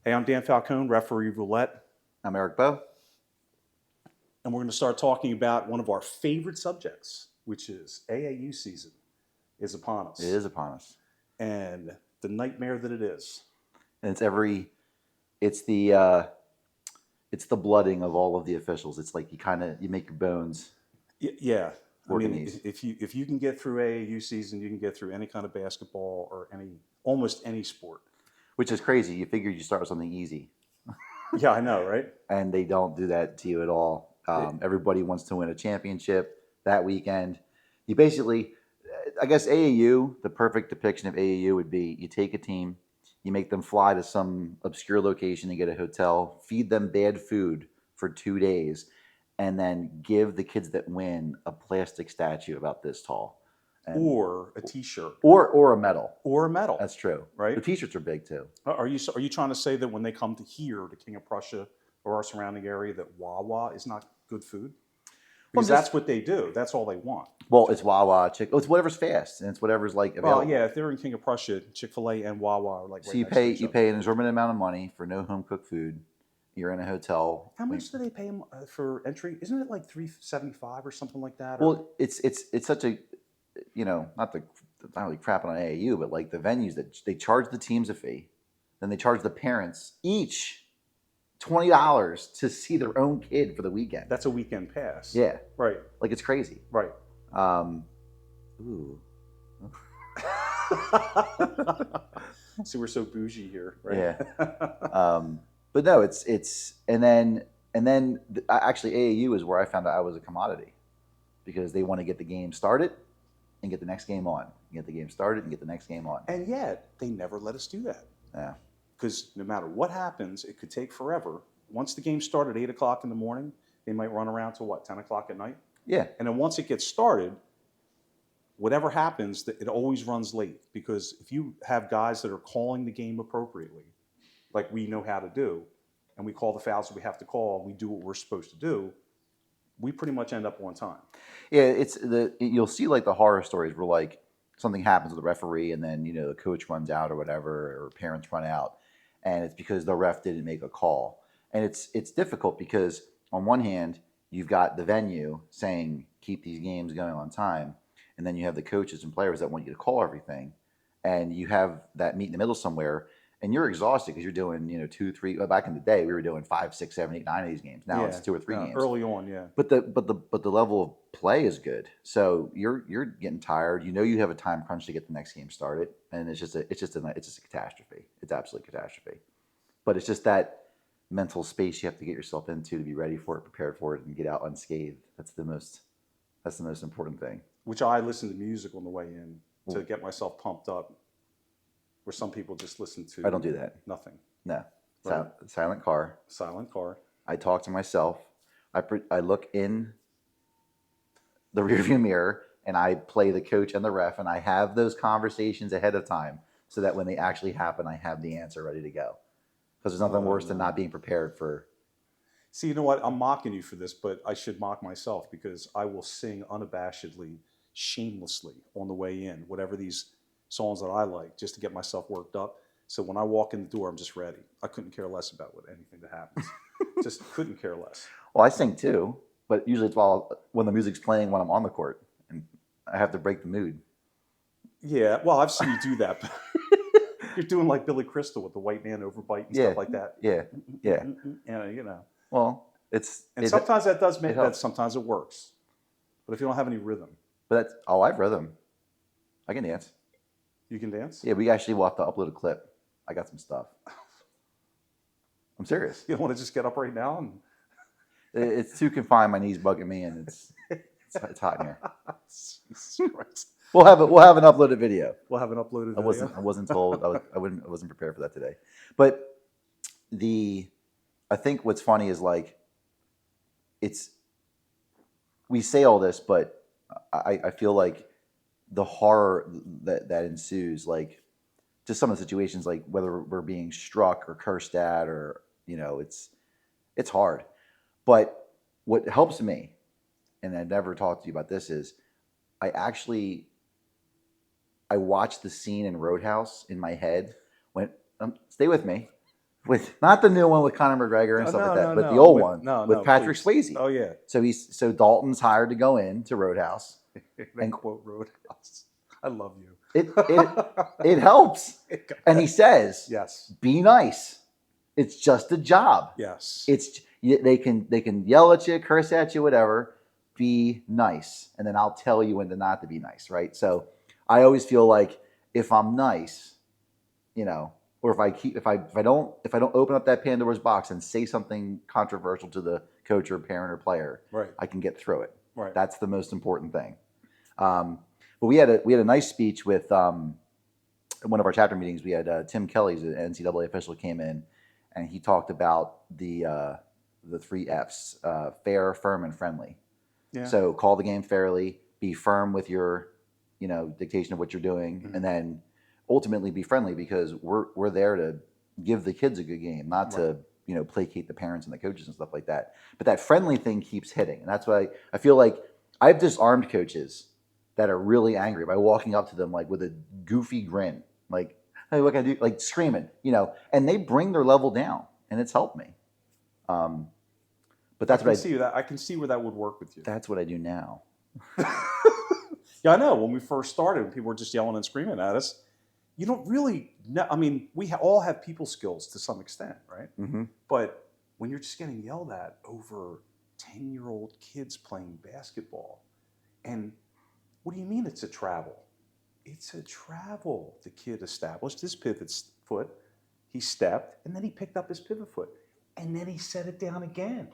Hey, I'm Dan Falcone, Referee Roulette, I'm Eric Bowe. and we're going to start talking about one of our favorite subjects, which is AAU season is upon It us, is upon us, and the nightmare that it is. and it's the it's the blooding of all of the officials. It's like you make your bones Yeah, I working mean, these, if you can get through AAU season, you can get through any kind of basketball or almost any sport. which is crazy. You figure you start with something easy, Yeah, I know, right? and they don't do that to you at all. It- Everybody wants to win a championship that weekend. You basically, I guess AAU, the perfect depiction of AAU would be you take a team, you make them fly to some obscure location and get a hotel, feed them bad food for 2 days, and then give the kids that win a plastic statue about this tall, and or a T-shirt or a medal. or a medal, That's true. The right? T-shirts are big too. Are you trying to say that when they come to here, to King of Prussia or our surrounding area, that Wawa is not good food? Well, Because that's what they do. That's all they want. it's Wawa, it's whatever's fast and it's whatever's like Well, available. yeah, if they're in King of Prussia, Chick-fil-A and Wawa are like So right you next to pay each you other. pay an exorbitant amount of money for no home cooked food. You're in a hotel. How much do they pay them for entry? Isn't it like $375 or something like that? Well, it's such a not really crapping on AAU, but like the venues that they charge the teams a fee, then they charge the parents each $20 to see their own kid for the weekend. That's a weekend pass. Yeah, Right. like it's crazy. Right. Ooh. See, we're so bougie here, right? Yeah. But no, it's and then actually AAU is where I found out I was a commodity because they want to get the game started and get the next game on. Get the game started and get the next game on. And yet, they never let us do that. Yeah. Because no matter what happens, it could take forever. Once the game started at 8 o'clock in the morning, they might run around to what, 10 o'clock at night? Yeah. And then once it gets started, whatever happens, it always runs late. Because if you have guys that are calling the game appropriately, like we know how to do, and we call the fouls that we have to call, and we do what we're supposed to do, we pretty much end up on time. Yeah, you'll see like the horror stories where like something happens with the referee and then the coach runs out or whatever or parents run out and it's because the ref didn't make a call. And it's difficult because on one hand you've got the venue saying keep these games going on time, and then you have the coaches and players that want you to call everything, and you have that meet in the middle somewhere. And you're exhausted because you're doing, 2, 3. Back in the day, we were doing 5, 6, 7, 8, 9 of these games. Now it's 2 or 3 games. Early on, yeah. But the level of play is good. So you're getting tired. You have a time crunch to get the next game started, and it's just a catastrophe. It's absolute catastrophe. But it's just that mental space you have to get yourself into to be ready for it, prepared for it, and get out unscathed. That's the most important thing. Which I listen to music on the way in to get myself pumped up. Where some people just listen to. I don't do that. Nothing. No. Right. Silent car. Silent car. I talk to myself. I look in the rearview mirror and I play the coach and the ref, and I have those conversations ahead of time so that when they actually happen, I have the answer ready to go. Because there's nothing worse than not being prepared for. See, you know what? I'm mocking you for this, but I should mock myself because I will sing unabashedly, shamelessly on the way in, whatever these songs that I like, just to get myself worked up. So when I walk in the door, I'm just ready. I couldn't care less about anything that happens. Just couldn't care less. Well, I sing too, but usually it's when the music's playing when I'm on the court, and I have to break the mood. Yeah, well, I've seen you do that. You're doing like Billy Crystal with the white man overbite and stuff like that. Yeah. Well, sometimes that does make that. Sometimes it works, but if you don't have any rhythm, but I have rhythm. I can dance. You can dance? Yeah, we actually will have to upload a clip. I got some stuff. I'm serious. You don't want to just get up right now and it's too confined. My knees bugging me, and it's hot in here. Jesus Christ. We'll have an uploaded video. We'll have an uploaded video. I wasn't told. I wasn't prepared for that today. But I think what's funny is like we say all this, but I feel like the horror that ensues, like just some of the situations, like whether we're being struck or cursed at, or it's hard. But what helps me, and I never talked to you about this, is I watched the scene in Roadhouse in my head. Stay with me. with not the new one with Conor McGregor and Oh, stuff no, like that, no, but the no. old With, one no, with no, Patrick please. Swayze. Oh yeah. So Dalton's hired to go in to Roadhouse, That and quote Roadhouse. I love you. it helps. And he says, Yes. "Be nice. It's just a job. Yes. They can yell at you, curse at you, whatever. Be nice, and then I'll tell you when to not to be nice, right? So I always feel like if I'm nice, or if I don't open up that Pandora's box and say something controversial to the coach or parent or player, Right. I can get through it. Right. That's the most important thing. But we had a nice speech with one of our chapter meetings. We had Tim Kelly's an NCAA official came in, and he talked about the 3 F's: fair, firm, and friendly. Yeah. So call the game fairly, be firm with your, dictation of what you're doing, Mhm. and then ultimately be friendly because we're there to give the kids a good game, not to placate the parents and the coaches and stuff like that. But that friendly thing keeps hitting, and that's why I feel like I've disarmed coaches that are really angry by walking up to them like with a goofy grin, like, "Hey, what can I do?" Like screaming, and they bring their level down, and it's helped me. But I can see that. I can see where that would work with you. That's what I do now. Yeah, I know. When we first started, when people were just yelling and screaming at us, you don't really know. I mean, we all have people skills to some extent, right? Mm-hmm. But when you're just getting yelled at over 10-year-old kids playing basketball, and what do you mean it's a travel? It's a travel. The kid established his pivot foot, he stepped, and then he picked up his pivot foot, and then he set it down again.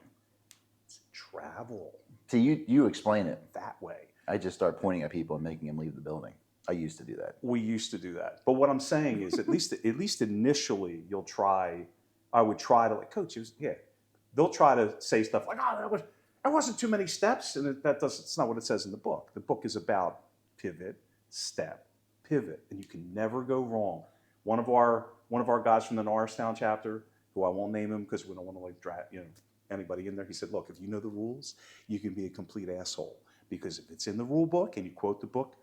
It's travel. So you explain it. That way. I just start pointing at people and making them leave the building. I used to do that. We used to do that. But what I'm saying is at least initially you'll try. I would try to, like, coaches, yeah. They'll try to say stuff like, "Oh, that wasn't too many steps," and it's not what it says in the book. The book is about pivot, step, pivot, and you can never go wrong. One of our guys from the Norristown chapter, who I won't name him because we don't want to drag anybody in there. He said, "Look, if you know the rules, you can be a complete asshole, because if it's in the rule book and you quote the book,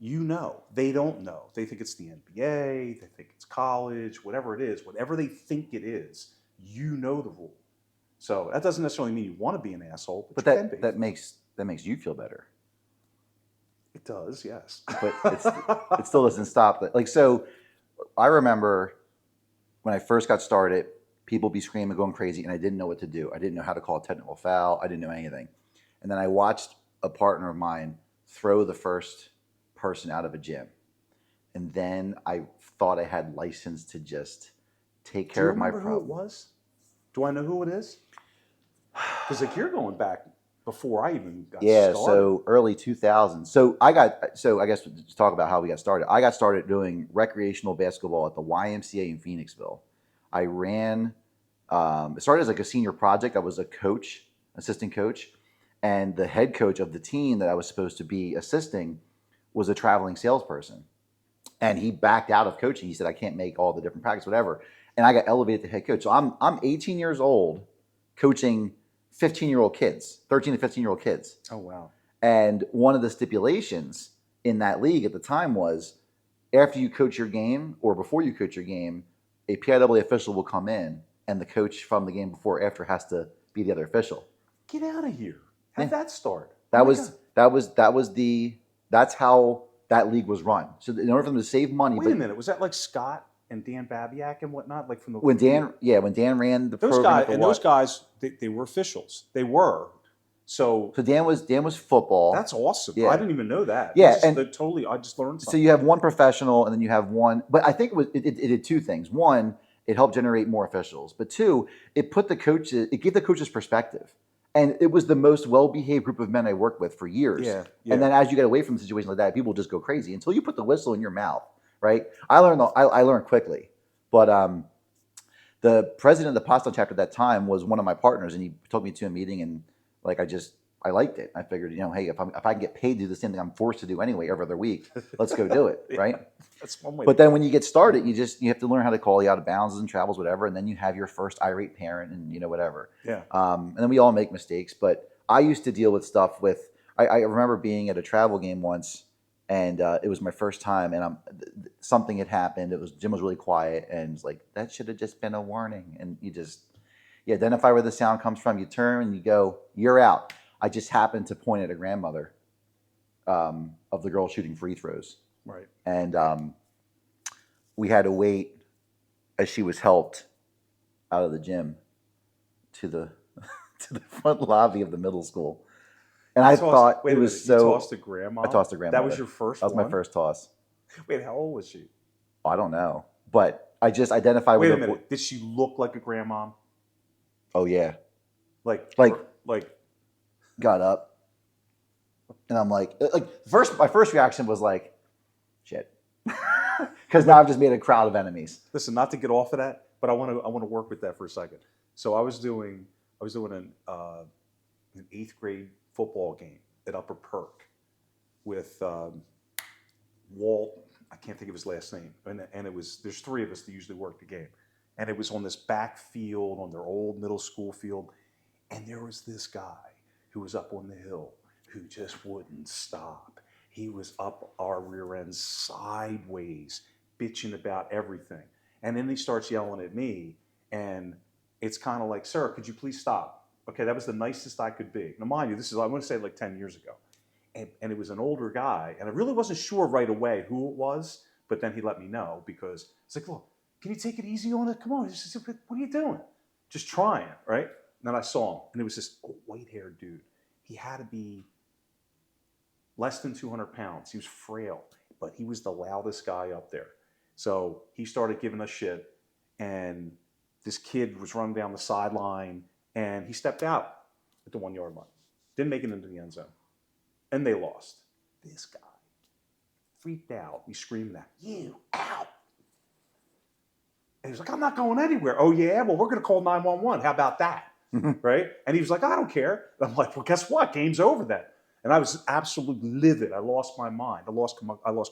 they don't know. They think it's the NBA, they think it's college, whatever it is, whatever they think it is, the rule. So that doesn't necessarily mean you want to be an asshole, but you can be. that makes you feel better. It does, yes. But it still doesn't stop that. Like, so I remember when I first got started, people be screaming, going crazy, and I didn't know what to do. I didn't know how to call a technical foul. I didn't know anything. And then I watched a partner of mine throw the first person out of a gym. And then I thought I had license to just take care of my problem. Do you remember who it was? Do I know who it is? Because you're going back before I even got started. So early 2000s. So I guess let's talk about how we got started. I got started doing recreational basketball at the YMCA in Phoenixville. I ran, it started as like a senior project. I was a coach, assistant coach, and the head coach of the team that I was supposed to be assisting was a traveling salesperson. And he backed out of coaching. He said, "I can't make all the different practice, whatever." And I got elevated to head coach. So I'm 18 years old coaching 15-year-old kids, 13 to 15-year-old kids. Oh, wow. And one of the stipulations in that league at the time was after you coach your game or before you coach your game, a PIAA official will come in and the coach from the game before or after has to be the other official. Get out of here. How'd that start? That's how that league was run. So in order for them to save money. Wait a minute. Was that like Scott and Dan Babiak and whatnot? Like from the when Dan ran the those program. Guys, and those guys, they were officials. They were. So Dan was football. That's awesome. Yeah. I didn't even know that. Yeah, I just learned something. So you have one professional, and then you have one. But I think it did two things. One, it helped generate more officials. But two, it gave the coaches perspective. And it was the most well-behaved group of men I worked with for years. Yeah. And then as you get away from a situation like that, people just go crazy until you put the whistle in your mouth, right? I learned quickly. But the president of the Potsdam chapter at that time was one of my partners, and he took me to a meeting, and like I liked it. I figured, hey, if I can get paid to do the same thing I'm forced to do anyway every other week, let's go do it, right? That's one way. But then when you get started, you have to learn how to call you out of bounds and travels, whatever, and then you have your first irate parent and whatever. Yeah. And then we all make mistakes. But I used to deal with stuff with. I remember being at a travel game once, and it was my first time, and something had happened. Gym was really quiet, and it's like that should have just been a warning. And you identify where the sound comes from. You turn and you go, you're out. I just happened to point at a grandmother of the girl shooting free throws, Right. and we had to wait as she was helped out of the gym to the to the front lobby of the middle school. And I thought it was so. You tossed a grandma? I tossed a grandmother. That was your first That was one? my first toss. Wait, how old was she? I don't know. But I just identify with Wait a minute. Did she look like a grandma? Oh, yeah. Like got up. And I'm like my first reaction was like, shit. Because now I've just made a crowd of enemies. Listen, not to get off of that, but I want to work with that for a second. So I was doing an 8th grade football game at Upper Perk with Walt. I can't think of his last name, and it was there's 3 of us that usually work the game, and it was on this back field on their old middle school field, and there was this guy who was up on the hill who just wouldn't stop. He was up our rear end sideways, bitching about everything, and then he starts yelling at me, and it's kind of like, sir, could you please stop? Okay, that was the nicest I could be. Now, mind you, I want to say like 10 years ago. And it was an older guy. And I really wasn't sure right away who it was. But then he let me know because it's like, look, can you take it easy on it? Come on. What are you doing? Just trying, right? And then I saw him. And it was this white-haired dude. He had to be less than 200 pounds. He was frail. But he was the loudest guy up there. So he started giving us shit. And this kid was running down the sideline. And he stepped out at the 1-yard line. Didn't make it into the end zone. And they lost. This guy freaked out. He screamed at you out. And he was like, I'm not going anywhere. Oh, yeah? Well, we're going to call 911. How about that? Right? And he was like, I don't care. And I'm like, well, guess what? Game's over then. And I was absolutely livid. I lost my mind. I lost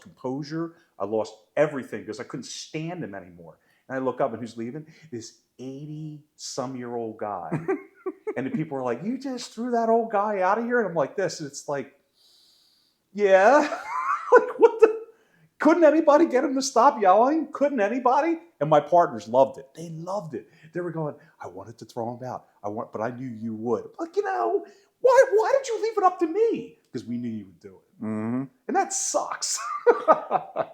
composure. I lost everything because I couldn't stand him anymore. And I look up and who's leaving? This 80-some-year-old guy. And the people are like, you just threw that old guy out of here? And I'm like this. And it's like, yeah. Like, what the? Couldn't anybody get him to stop yelling? Couldn't anybody? And my partners loved it. They loved it. They were going, I wanted to throw him out. But I knew you would. Like, why did you leave it up to me? Because we knew you would do it. Mm-hmm. And that sucks.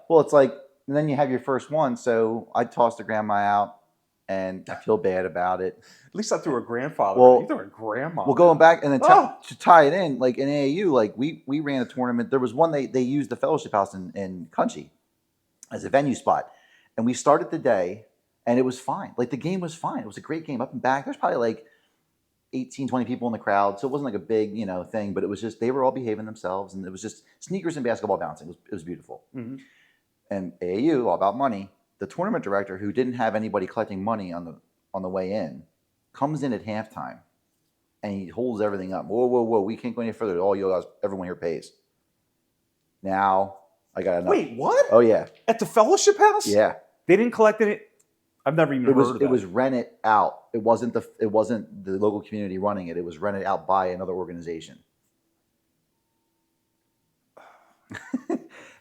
Well, it's like, and then you have your first one. So I tossed the grandma out. And I feel bad about it. At least I threw a grandfather. Well, you threw a grandma. Well, going back and then to tie it in, like in AAU, like we ran a tournament. There was one they used the fellowship house in Cunchie as a venue spot, and we started the day, and it was fine. Like the game was fine. It was a great game up and back. There's probably like 18, 20 people in the crowd, so it wasn't like a big thing. But it was just they were all behaving themselves, and it was just sneakers and basketball bouncing. It was beautiful. Mm-hmm. And AAU, all about money. The tournament director, who didn't have anybody collecting money on the way in, comes in at halftime, and he holds everything up. Whoa! We can't go any further. All you guys, everyone here pays. Now I got enough. Wait, what? Oh yeah, at the fellowship house? Yeah, they didn't collect any. I've never even heard of that. It was rented out. It wasn't the local community running it. It was rented out by another organization.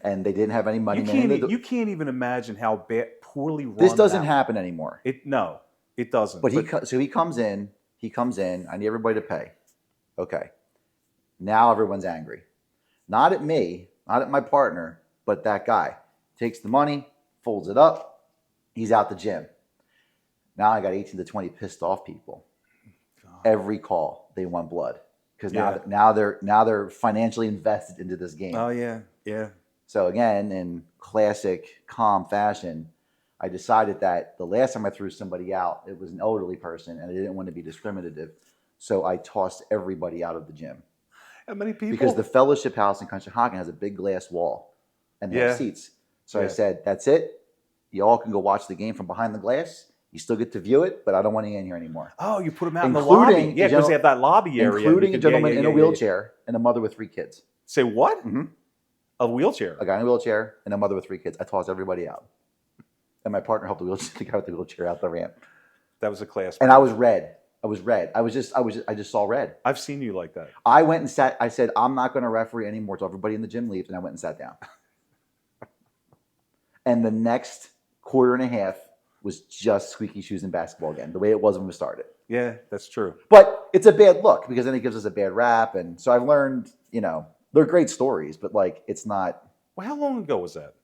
And they didn't have any money. You can't even imagine how poorly run. This doesn't happen anymore. No, it doesn't. But he comes in. I need everybody to pay. Okay. Now everyone's angry. Not at me, not at my partner, but that guy. Takes the money, folds it up. He's out the gym. Now I got 18 to 20 pissed off people. God. Every call, they want blood. Because now they're financially invested into this game. Oh, yeah. Yeah. So again, in classic calm fashion, I decided that the last time I threw somebody out, it was an elderly person, and I didn't want to be discriminative. So I tossed everybody out of the gym. How many people? Because the fellowship house in Conshohocken has a big glass wall, and they have seats. So I said, that's it. You all can go watch the game from behind the glass. You still get to view it, but I don't want you in here anymore. Oh, you put them out in the lobby. Yeah, because they have that lobby area. Including a gentleman in a wheelchair and a mother with 3 kids. Say what? Mm-hmm. A wheelchair? A guy in a wheelchair and a mother with 3 kids. I tossed everybody out. And my partner helped the guy with the wheelchair out the ramp. That was a class. And I was red. I just saw red. I've seen you like that. I went and sat. I said, I'm not going to referee anymore until everybody in the gym leaves. And I went and sat down. And the next quarter and a half was just squeaky shoes and basketball again, the way it was when we started. Yeah, that's true. But it's a bad look because then it gives us a bad rap. And so I've learned, they're great stories, but like it's not Well, how long ago was that?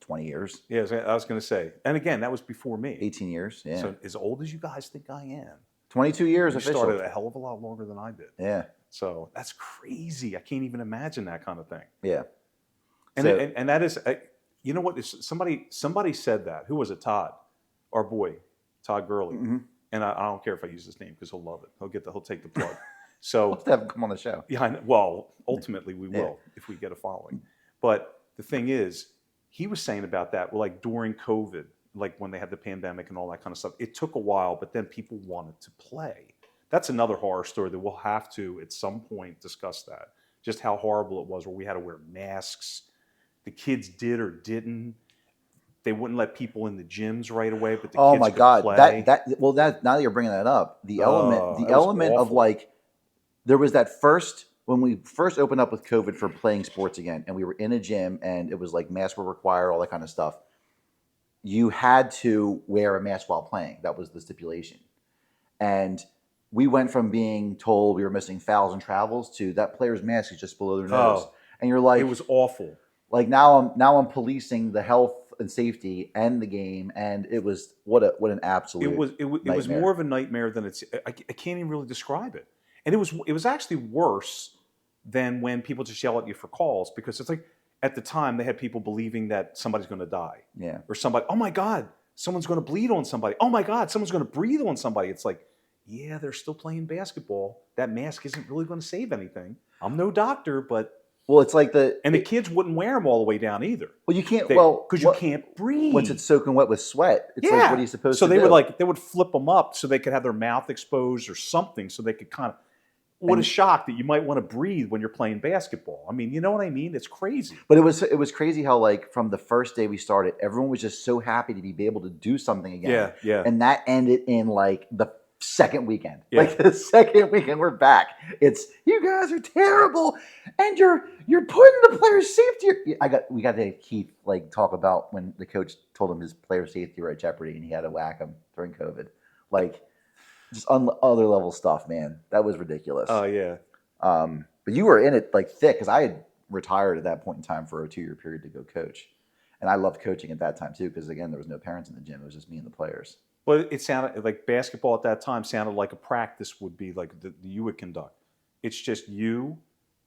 20 years, Yeah, I was going to say. And again, that was before me. 18 years. Yeah. So as old as you guys think I am, 22 years you official. started a hell of a lot longer than I did. Yeah. So that's crazy. I can't even imagine that kind of thing. Yeah. And So- and that is, you know what? Somebody said that. Who was it? Todd, our boy, Todd Gurley. Mm-hmm. And I don't care if I use his name because he'll love it. He'll take the plug. So Let's have him come on the show. yeah, well, ultimately we will if we get a following. But the thing is, he was saying about that, well, like during COVID, like when they had the pandemic and all that kind of stuff, it took a while, but then people wanted to play. That's another horror story that we'll have to at some point discuss that. Just how horrible it was where we had to wear masks. The kids did or didn't. They wouldn't let people in the gyms right away, but the Oh kids my could God. play. That now that you're bringing that up, the element of awful. like, there was that when we first opened up with COVID for playing sports again, and we were in a gym and it was like masks were required, all that kind of stuff. You had to wear a mask while playing. That was the stipulation. And we went from being told we were missing fouls and travels to that player's mask is just below their nose. And you're like, it was awful. Like now I'm policing the health and safety and the game, and it was what an absolute. It was more of a nightmare than it's. I can't even really describe it. And it was actually worse than when people just yell at you for calls, because it's like at the time they had people believing that somebody's going to die. Yeah. Or somebody, oh my God, someone's going to bleed on somebody. Oh my God, someone's going to breathe on somebody. It's like, yeah, they're still playing basketball. That mask isn't really going to save anything. I'm no doctor, but. Well, it's like the kids wouldn't wear them all the way down either. Well, you can't. Because you can't breathe once it's soaking wet with sweat. It's like, what are you supposed to do? So they would flip them up so they could have their mouth exposed or something, so they could kind of. What a shock that you might want to breathe when you're playing basketball. I mean, you know what I mean? It's crazy. But it was crazy how like from the first day we started, everyone was just so happy to be able to do something again. Yeah, yeah. And that ended in like the second weekend. Yeah. Like the second weekend, we're back. It's you guys are terrible, and you're putting the player's safety. We got to Keith like talk about when the coach told him his player safety were at jeopardy, and he had to whack him during COVID. Like just other level stuff, man. That was ridiculous. Oh yeah. But you were in it like thick because I had retired at that point in time for a 2-year period to go coach, and I loved coaching at that time too because again there was no parents in the gym; it was just me and the players. But it sounded like basketball at that time sounded like a practice would be like you would conduct. It's just you,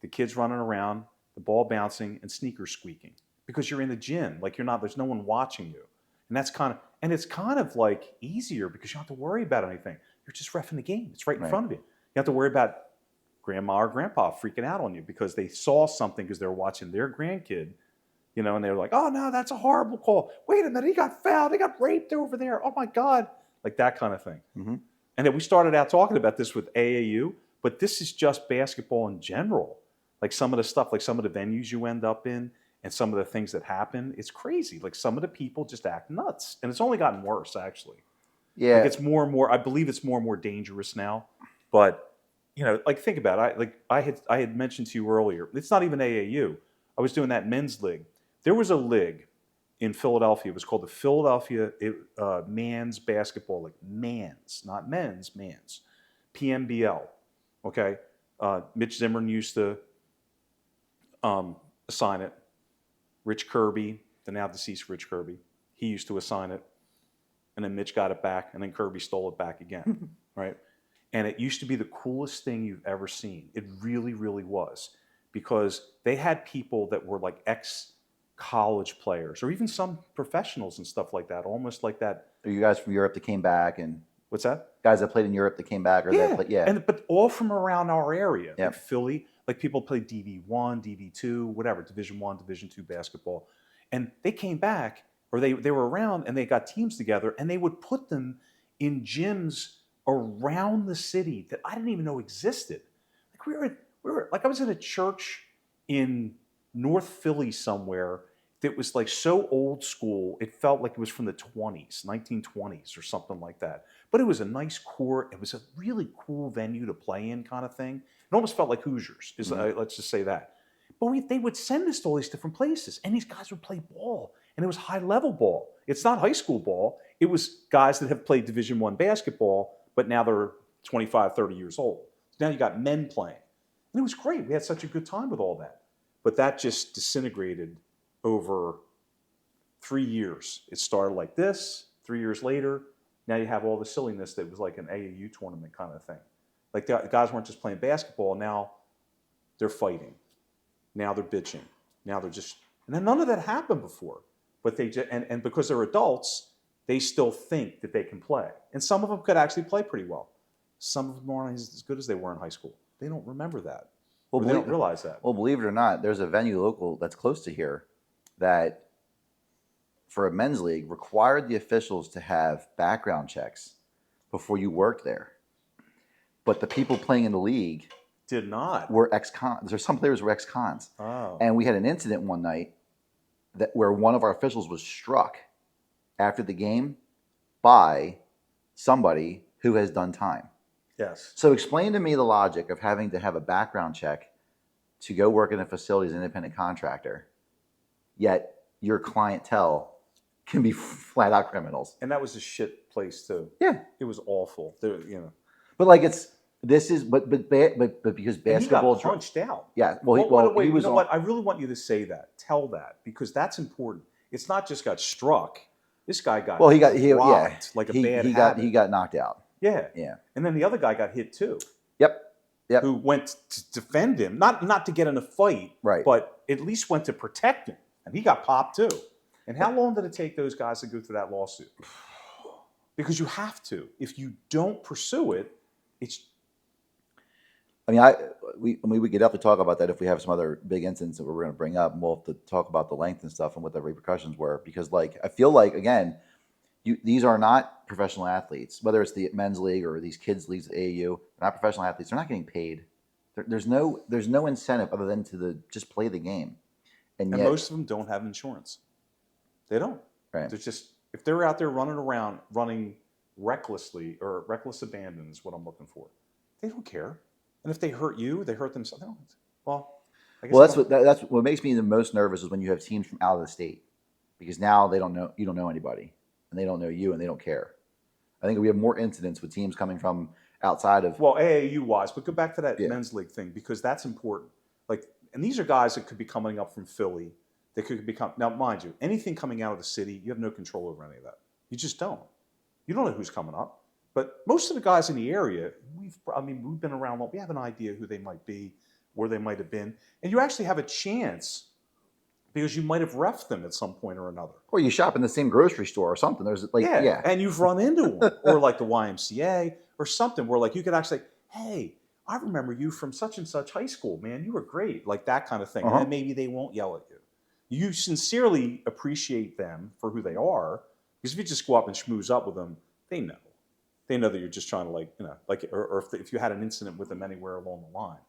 the kids running around, the ball bouncing, and sneakers squeaking because you're in the gym. Like there's no one watching you, and it's kind of like easier because you don't have to worry about anything. You're just reffing the game. It's right in front of you. You have to worry about grandma or grandpa freaking out on you because they saw something because they were watching their grandkid. And they were like, oh, no, that's a horrible call. Wait a minute, he got fouled. He got raped over there. Oh, my God. Like that kind of thing. Mm-hmm. And then we started out talking about this with AAU, but this is just basketball in general. Like some of the stuff, like some of the venues you end up in and some of the things that happen, it's crazy. Like some of the people just act nuts. And it's only gotten worse, actually. Yeah. Like it's more and more, I believe it's more and more dangerous now. But, like think about it. I had mentioned to you earlier, it's not even AAU. I was doing that men's league. There was a league in Philadelphia. It was called the Philadelphia Man's Basketball League. Man's, not men's, man's. PMBL. Okay? Mitch Zimmerman used to assign it. Rich Kirby, the now deceased Rich Kirby, he used to assign it. And then Mitch got it back, and then Kirby stole it back again. Right? And it used to be the coolest thing you've ever seen. It really, really was. Because they had people that were like college players or even some professionals and stuff like that, almost like that. Are you guys from Europe that came back? And what's that? Guys that played in Europe that came back? Or But all from around our area. Yep. Like Philly, like people played DV1, DV2, whatever, Division I, Division II basketball. And they came back, or they were around and they got teams together and they would put them in gyms around the city that I didn't even know existed. Like we were like I was in a church in North Philly somewhere that was like so old school, it felt like it was from the 1920s or something like that. But it was a nice court. It was a really cool venue to play in kind of thing. It almost felt like Hoosiers, let's just say that. But they would send us to all these different places, and these guys would play ball, And it was high-level ball. It's not high school ball. It was guys that have played Division I basketball, but now they're 25, 30 years old. Now you got men playing. And it was great. We had such a good time with all that. But that just disintegrated over 3 years. It started like this. 3 years later, now you have all the silliness that was like an AAU tournament kind of thing. Like the guys weren't just playing basketball. Now they're fighting. Now they're bitching. Now they're just, and then none of that happened before. But they just, and because they're adults, they still think that they can play. And some of them could actually play pretty well. Some of them aren't as good as they were in high school. They don't remember that. Well, they don't realize that. Well, believe it or not, there's a venue local that's close to here that, for a men's league, required the officials to have background checks before you worked there. But the people playing in the league did not. Were ex-cons. There's some players were ex-cons. Oh. And we had an incident one night where one of our officials was struck after the game by somebody who has done time. Yes. So explain to me the logic of having to have a background check to go work in a facility as an independent contractor, yet your clientele can be flat out criminals. And that was a shit place too. Yeah. It was awful. But like but because basketball, and he got punched out. Yeah. Wait, he was you know what? I really want you to say that. Tell that, because that's important. It's not just got struck. This guy got rocked like a bad habit. He got knocked out. Yeah. Yeah. And then the other guy got hit too. Yep. Who went to defend him, not to get in a fight, right? But at least went to protect him, and he got popped too. And how long did it take those guys to go through that lawsuit? Because you have to. If you don't pursue it, it's. I mean, we could definitely talk about that if we have some other big incidents that we're going to bring up, and we'll have to talk about the length and stuff and what the repercussions were. Because, like, I feel like, again, these are not professional athletes, whether it's the men's league or these kids leagues at AAU. They're not professional athletes. They're not getting paid. There's no incentive other than to just play the game. And yet, most of them don't have insurance. They don't. Right. They're just, if they're out there running recklessly, or reckless abandon is what I'm looking for. They don't care. And if they hurt you, they hurt themselves. They don't. Well, I guess that's what makes me the most nervous is when you have teams from out of the state, because now you don't know anybody, and they don't know you, and they don't care. I think we have more incidents with teams coming from outside of AAU wise, but go back to that men's league thing, because that's important. Like, and these are guys that could be coming up from Philly. They could become, now mind you, anything coming out of the city, you have no control over any of that. You just don't. You don't know who's coming up. But most of the guys in the area, we've been around long. We have an idea who they might be, where they might have been. And you actually have a chance because you might have reffed them at some point or another. Or you shop in the same grocery store or something. There's and you've run into them. Or like the YMCA or something where like you could actually say, hey, I remember you from such and such high school, man. You were great. Like that kind of thing. And then maybe they won't yell at you. You sincerely appreciate them for who they are, because if you just go up and schmooze up with them, they know. They know that you're just trying to or if you had an incident with them anywhere along the line.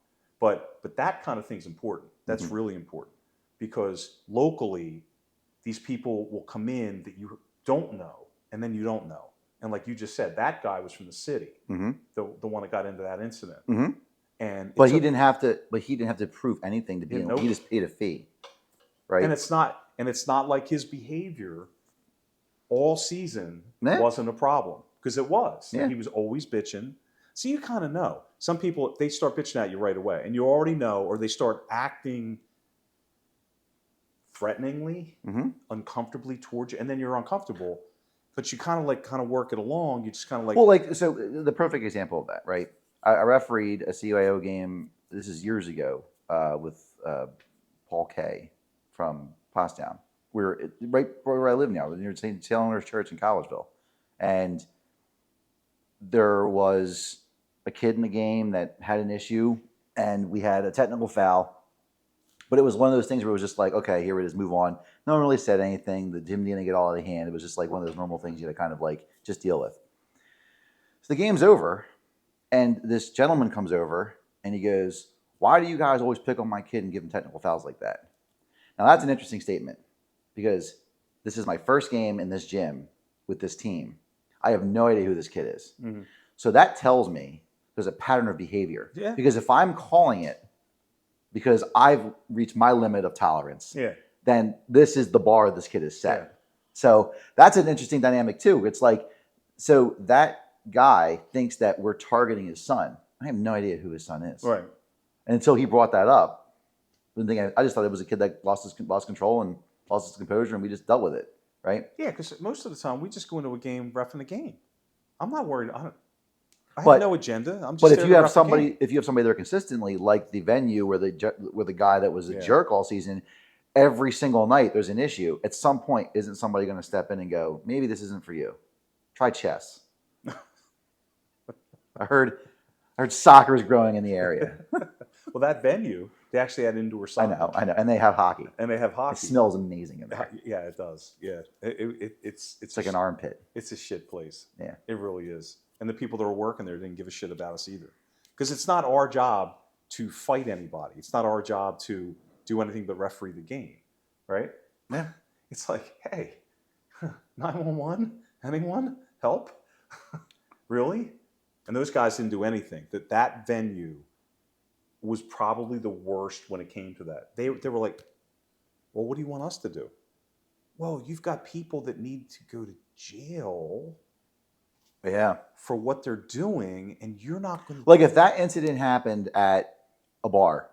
But that kind of thing's important. That's really important, because locally, these people will come in that you don't know, and then you don't know. And like you just said, that guy was from the city, the one that got into that incident. And he didn't have to prove anything to be in. He just paid a fee, right? And it's not like his behavior all season wasn't a problem. Because it was. Yeah. He was always bitching. So you kind of know. Some people, they start bitching at you right away. And you already know, or they start acting threateningly, uncomfortably towards you. And then you're uncomfortable. But you kind of work it along. You just kind of like... Well, so the perfect example of that, right? I refereed a CYO game, this is years ago, with Paul Kay from Pottstown. We're right where I live now, near St. Eleanor's Church in Collegeville. And there was a kid in the game that had an issue, and we had a technical foul. But it was one of those things where it was just like, okay, here it is, move on. No one really said anything. The gym didn't get all out of hand. It was just like one of those normal things you had to kind of like just deal with. So the game's over, and this gentleman comes over, and he goes, why do you guys always pick on my kid and give him technical fouls like that? Now, that's an interesting statement, because this is my first game in this gym with this team. I have no idea who this kid is. So that tells me there's a pattern of behavior. Yeah. Because if I'm calling it because I've reached my limit of tolerance, then this is the bar this kid has set. Yeah. So that's an interesting dynamic too. It's like, so that guy thinks that we're targeting his son. I have no idea who his son is. Right. And until he brought that up, I just thought it was a kid that lost control and lost his composure, and we just dealt with it, right? Yeah, because most of the time we just go into a game reffing the game. I'm not worried. I have But- no agenda. I'm just But there if to you have ref the game. somebody, if you have somebody there consistently, like the venue where the guy that was a Yeah. jerk all season, every single night there's an issue. At some point, isn't somebody going to step in and go, maybe this isn't for you? Try chess. I heard soccer is growing in the area. Well, that venue, they actually had indoor I soccer. know, and they have hockey. And they have It hockey. smells amazing in there. Yeah, it does. Yeah, it's It's like an armpit. It's a shit place. Yeah. It really is. And the people that were working there didn't give a shit about us either. Because it's not our job to fight anybody. It's not our job to do anything but referee the game, right? Yeah. It's like, hey, 911, anyone? Help? Really? And those guys didn't do anything. That venue was probably the worst when it came to that. They were like, well, what do you want us to do? Well, you've got people that need to go to jail Yeah. for what they're doing, and you're not going to... Like if that incident happened at a bar,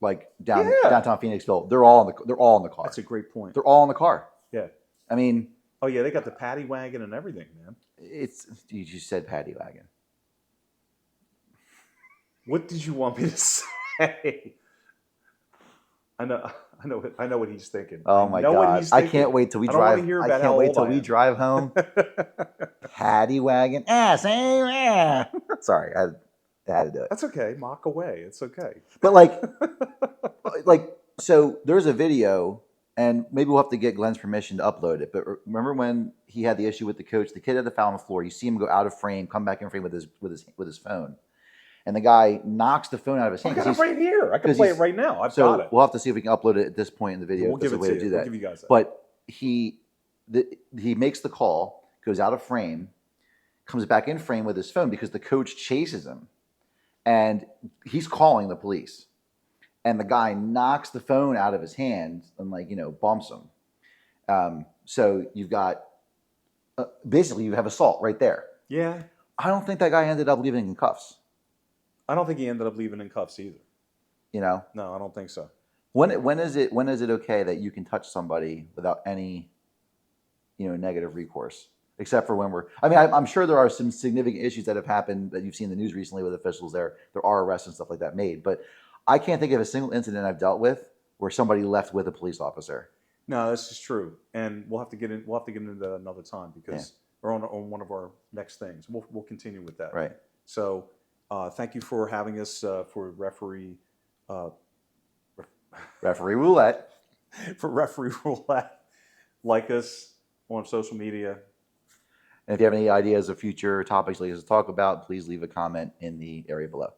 like Yeah. downtown Phoenixville, they're all in the car. That's a great point. They're all in the car. Yeah. I mean, Oh, yeah, they got the Paddy Wagon and everything, man. you just said Paddy Wagon. What did you want me to say? I know what he's thinking. Oh my I know what God! he's I thinking. can't wait till we I don't wanna drive. hear I about how can't wait old till I we am. drive home. Paddy Wagon. Same. Sorry, I had to do it. That's okay. Mock away. It's okay. But so there's a video, and maybe we'll have to get Glenn's permission to upload it. But remember when he had the issue with the coach? The kid had the foul on the floor. You see him go out of frame, come back in frame with his phone, and the guy knocks the phone out of his I hand. got 'cause it right here. I can 'cause play it he's- right now. I've So got it. we'll have to see if we can upload it at this point in the video. We'll give There's it a to way to you. do We'll that. give you guys that. But he makes the call, goes out of frame, comes back in frame with his phone because the coach chases him, and he's calling the police. And the guy knocks the phone out of his hand and bumps him. So you've got basically you have assault right there. Yeah. I don't think that guy ended up leaving in cuffs. I don't think he ended up leaving in cuffs either. No, I don't think so. when is it okay that you can touch somebody without any negative recourse? Except for when I'm sure there are some significant issues that have happened that you've seen in the news recently with officials there. There are arrests and stuff like that made, but I can't think of a single incident I've dealt with where somebody left with a police officer. No, this is true, and we'll have to get into that another time because we're on one of our next things. We'll continue with that. Right. So, thank you for having us for Referee Roulette. for Referee Roulette. Like us on social media. And if you have any ideas of future topics you'd like us to talk about, please leave a comment in the area below.